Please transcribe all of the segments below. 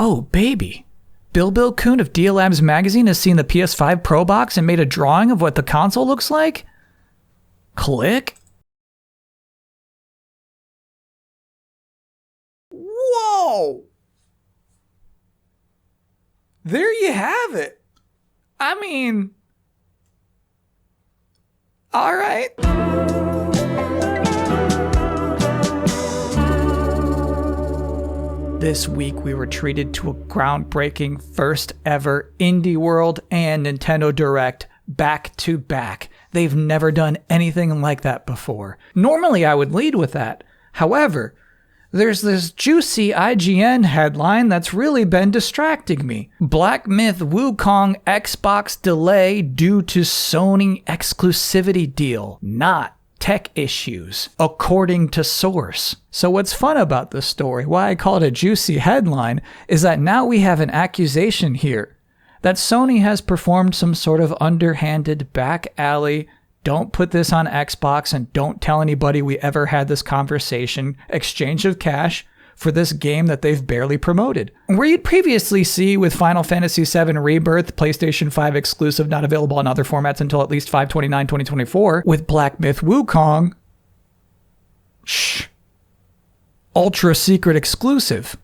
Oh, baby. Bill Kuhn of DL Labs magazine has seen the PS5 Pro box and made a drawing of what the console looks like? Click. Whoa! There you have it. I mean, all right. This week we were treated to a groundbreaking first ever Indie World and Nintendo Direct back to back. They've never done anything like that before. Normally I would lead with that. However, there's this juicy IGN headline that's really been distracting me. Black Myth Wukong Xbox delay due to Sony exclusivity deal. Not tech issues, according to source. So what's fun about this story, why I call it a juicy headline, is that now we have an accusation here that Sony has performed some sort of underhanded back alley, don't put this on Xbox and don't tell anybody we ever had this conversation, exchange of cash for this game that they've barely promoted. Where you'd previously see with Final Fantasy VII Rebirth, PlayStation 5 exclusive, not available in other formats until at least 5/29/2024, with Black Myth Wukong, ultra secret exclusive,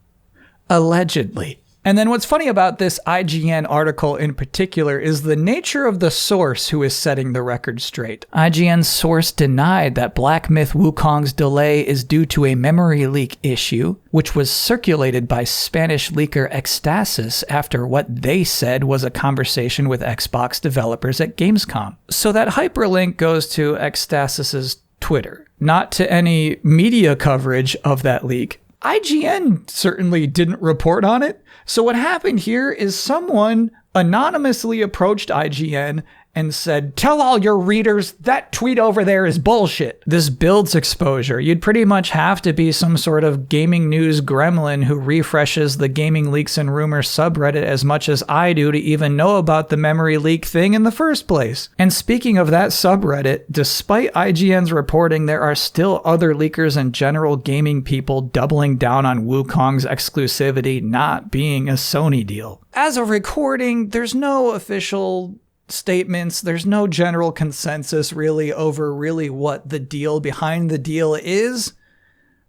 allegedly. And then what's funny about this IGN article in particular is the nature of the source who is setting the record straight. IGN's source denied that Black Myth Wukong's delay is due to a memory leak issue, which was circulated by Spanish leaker Ecstasis after what they said was a conversation with Xbox developers at Gamescom. So that hyperlink goes to Ecstasis' Twitter, not to any media coverage of that leak. IGN certainly didn't report on it. So what happened here is someone anonymously approached IGN and said, tell all your readers that tweet over there is bullshit. This builds exposure. You'd pretty much have to be some sort of gaming news gremlin who refreshes the gaming leaks and rumors subreddit as much as I do to even know about the memory leak thing in the first place. And speaking of that subreddit, despite IGN's reporting, there are still other leakers and general gaming people doubling down on Wukong's exclusivity not being a Sony deal. As of recording, there's no official statements. There's no general consensus really over really what the deal behind the deal is.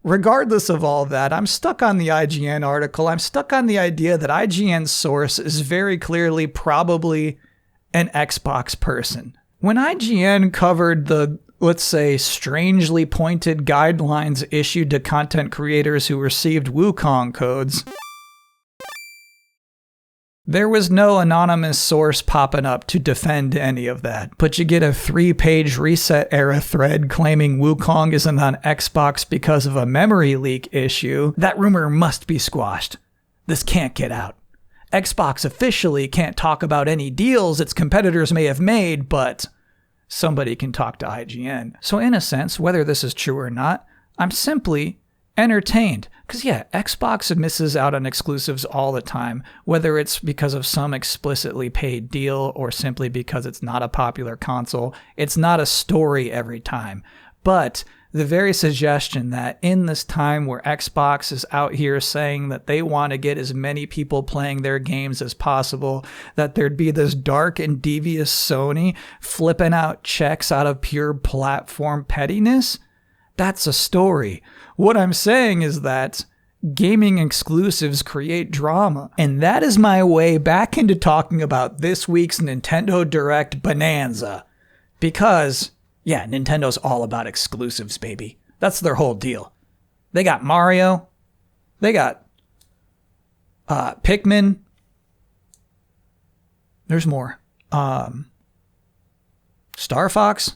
Regardless of all that, I'm stuck on the IGN article. I'm stuck on the idea that IGN's source is very clearly probably an Xbox person. When IGN covered the, let's say, strangely pointed guidelines issued to content creators who received Wukong codes, there was no anonymous source popping up to defend any of that. But you get a 3-page Reset Era thread claiming Wukong isn't on Xbox because of a memory leak issue. That rumor must be squashed. This can't get out. Xbox officially can't talk about any deals its competitors may have made, but somebody can talk to IGN. So in a sense, whether this is true or not, I'm simply entertained. Because yeah, Xbox misses out on exclusives all the time, whether it's because of some explicitly paid deal or simply because it's not a popular console. It's not a story every time. But the very suggestion that in this time where Xbox is out here saying that they want to get as many people playing their games as possible, that there'd be this dark and devious Sony flipping out checks out of pure platform pettiness, that's a story. What I'm saying is that gaming exclusives create drama. And that is my way back into talking about this week's Nintendo Direct bonanza. Because, yeah, Nintendo's all about exclusives, baby. That's their whole deal. They got Mario. They got Pikmin. There's more. Star Fox.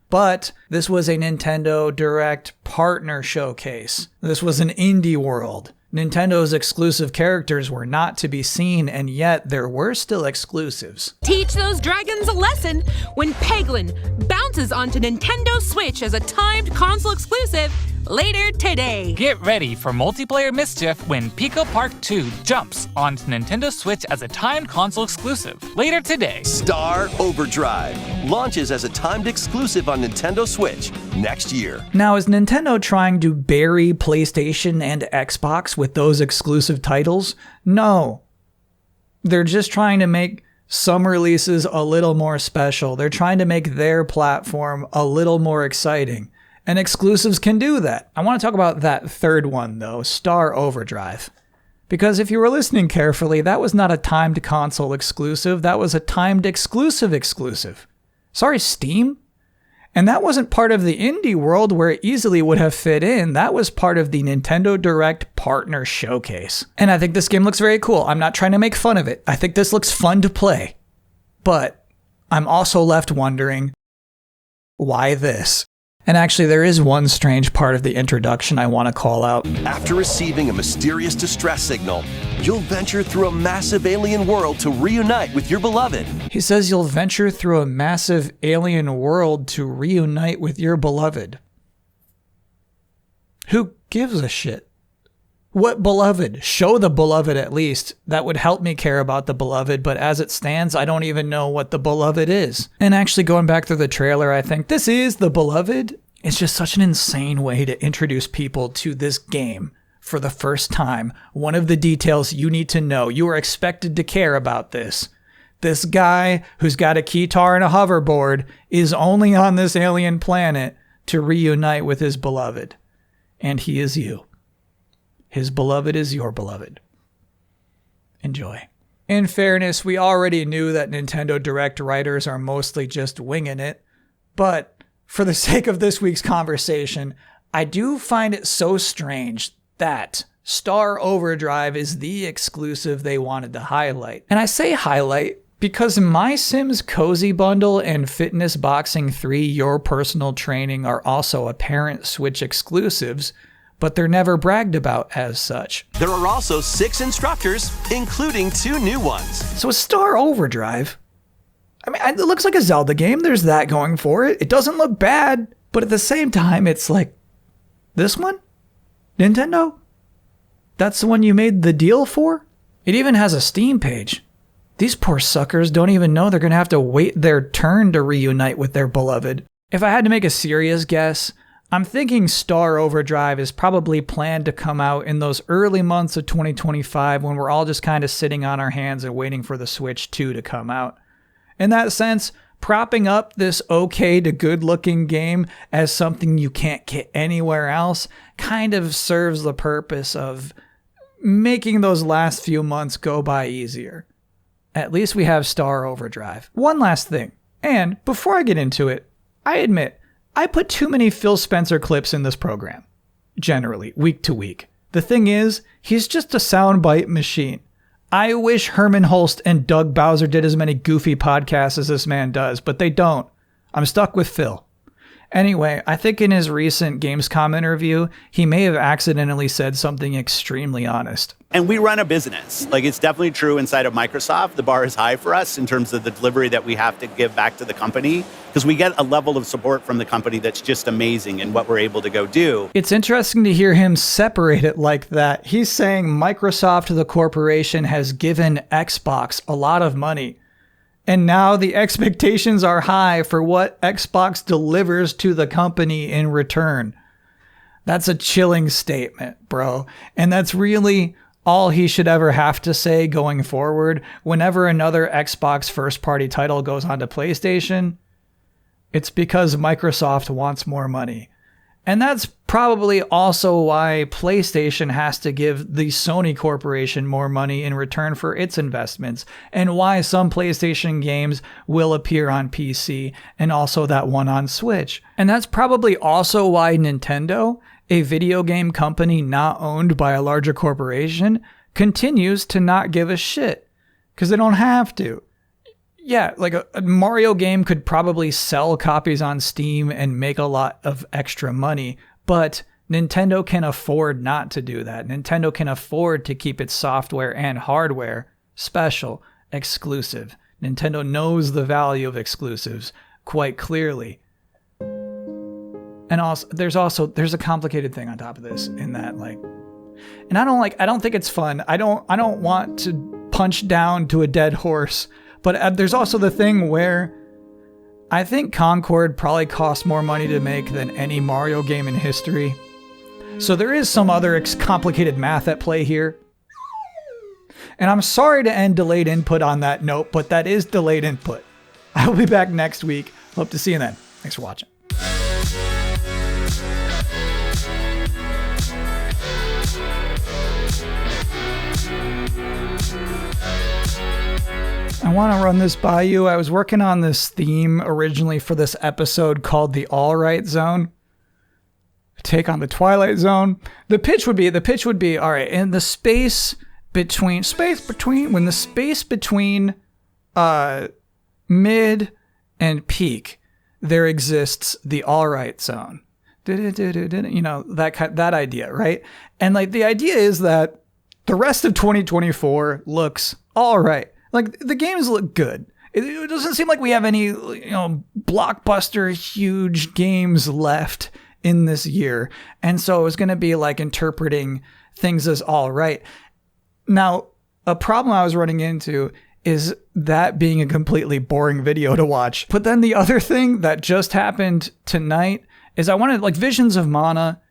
But this was a Nintendo Direct partner showcase. This was an indie world. Nintendo's exclusive characters were not to be seen, and yet there were still exclusives. Teach those dragons a lesson when Peglin bounces onto Nintendo Switch as a timed console exclusive later today. Get ready for multiplayer mischief when Pico Park 2 jumps onto Nintendo Switch as a timed console exclusive later today. Star Overdrive launches as a timed exclusive on Nintendo Switch next year. Now, is Nintendo trying to bury PlayStation and Xbox with those exclusive titles? No. They're just trying to make some releases a little more special. They're trying to make their platform a little more exciting. And exclusives can do that. I want to talk about that third one, though, Star Overdrive. Because if you were listening carefully, that was not a timed console exclusive. That was a timed exclusive. Sorry, Steam? And that wasn't part of the indie world where it easily would have fit in. That was part of the Nintendo Direct Partner Showcase. And I think this game looks very cool. I'm not trying to make fun of it. I think this looks fun to play. But I'm also left wondering, why this? And actually, there is one strange part of the introduction I want to call out. After receiving a mysterious distress signal, you'll venture through a massive alien world to reunite with your beloved. He says you'll venture through a massive alien world to reunite with your beloved. Who gives a shit? What beloved? Show the beloved at least. That would help me care about the beloved, but as it stands, I don't even know what the beloved is. And actually going back through the trailer, I think this is the beloved. It's just such an insane way to introduce people to this game for the first time. One of the details you need to know. You are expected to care about this. This guy who's got a keytar and a hoverboard is only on this alien planet to reunite with his beloved. And he is you. His beloved is your beloved. Enjoy. In fairness, we already knew that Nintendo Direct writers are mostly just winging it, but for the sake of this week's conversation, I do find it so strange that Star Overdrive is the exclusive they wanted to highlight. And I say highlight because My Sims Cozy Bundle and Fitness Boxing 3 Your Personal Training are also apparent Switch exclusives, but they're never bragged about as such. There are also 6 instructors, including 2 new ones. So Star Overdrive, I mean, it looks like a Zelda game. There's that going for it. It doesn't look bad, but at the same time, it's like, this one? Nintendo? That's the one you made the deal for? It even has a Steam page. These poor suckers don't even know they're going to have to wait their turn to reunite with their beloved. If I had to make a serious guess, I'm thinking Star Overdrive is probably planned to come out in those early months of 2025 when we're all just kind of sitting on our hands and waiting for the Switch 2 to come out. In that sense, propping up this okay to good looking game as something you can't get anywhere else kind of serves the purpose of making those last few months go by easier. At least we have Star Overdrive. One last thing, and before I get into it, I admit, I put too many Phil Spencer clips in this program. Generally, week to week. The thing is, he's just a soundbite machine. I wish Herman Holst and Doug Bowser did as many goofy podcasts as this man does, but they don't. I'm stuck with Phil. Anyway, I think in his recent Gamescom interview, he may have accidentally said something extremely honest. And we run a business. Like, it's definitely true inside of Microsoft. The bar is high for us in terms of the delivery that we have to give back to the company, because we get a level of support from the company that's just amazing in what we're able to go do. It's interesting to hear him separate it like that. He's saying Microsoft, the corporation, has given Xbox a lot of money. And now the expectations are high for what Xbox delivers to the company in return. That's a chilling statement, bro. And that's really all he should ever have to say going forward. Whenever another Xbox first-party title goes onto PlayStation, it's because Microsoft wants more money. And that's probably also why PlayStation has to give the Sony Corporation more money in return for its investments, and why some PlayStation games will appear on PC and also that one on Switch. And that's probably also why Nintendo, a video game company not owned by a larger corporation, continues to not give a shit, because they don't have to. Yeah, like a Mario game could probably sell copies on Steam and make a lot of extra money, but Nintendo can afford not to do that. Nintendo can afford to keep its software and hardware special, exclusive. Nintendo knows the value of exclusives quite clearly. And also there's a complicated thing on top of this in that like, and I don't think it's fun. I don't want to punch down to a dead horse, but there's also the thing where I think Concord probably cost more money to make than any Mario game in history. So there is some other complicated math at play here. And I'm sorry to end delayed input on that note, but that is delayed input. I will be back next week. Hope to see you then. Thanks for watching. I want to run this by you. I was working on this theme originally for this episode called the All Right Zone. Take on the Twilight Zone. The pitch would be, all right, in the space between when the space between mid and peak, there exists the All Right Zone. You know, that idea, right? And like the idea is that the rest of 2024 looks all right. Like the games look good. It doesn't seem like we have any, blockbuster huge games left in this year. And so it was going to be like interpreting things as all right. Now, a problem I was running into is that being a completely boring video to watch. But then the other thing that just happened tonight is I wanted, like, Visions of Mana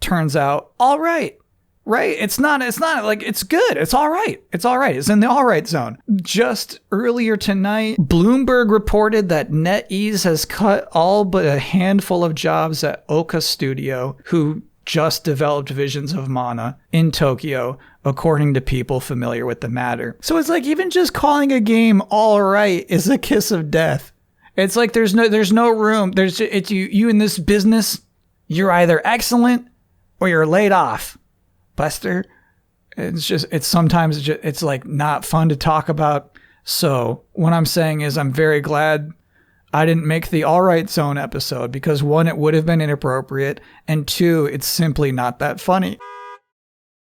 turns out all right. Right? It's not like it's good. It's all right. It's all right. It's in the all right zone. Just earlier tonight, Bloomberg reported that NetEase has cut all but a handful of jobs at Oka Studio, who just developed Visions of Mana in Tokyo, according to people familiar with the matter. So it's like even just calling a game all right is a kiss of death. It's like there's no room. It's you in this business, you're either excellent or you're laid off. Buster, it's like not fun to talk about. So what I'm saying is I'm very glad I didn't make the All Right Zone episode because 1, it would have been inappropriate, and 2, it's simply not that funny.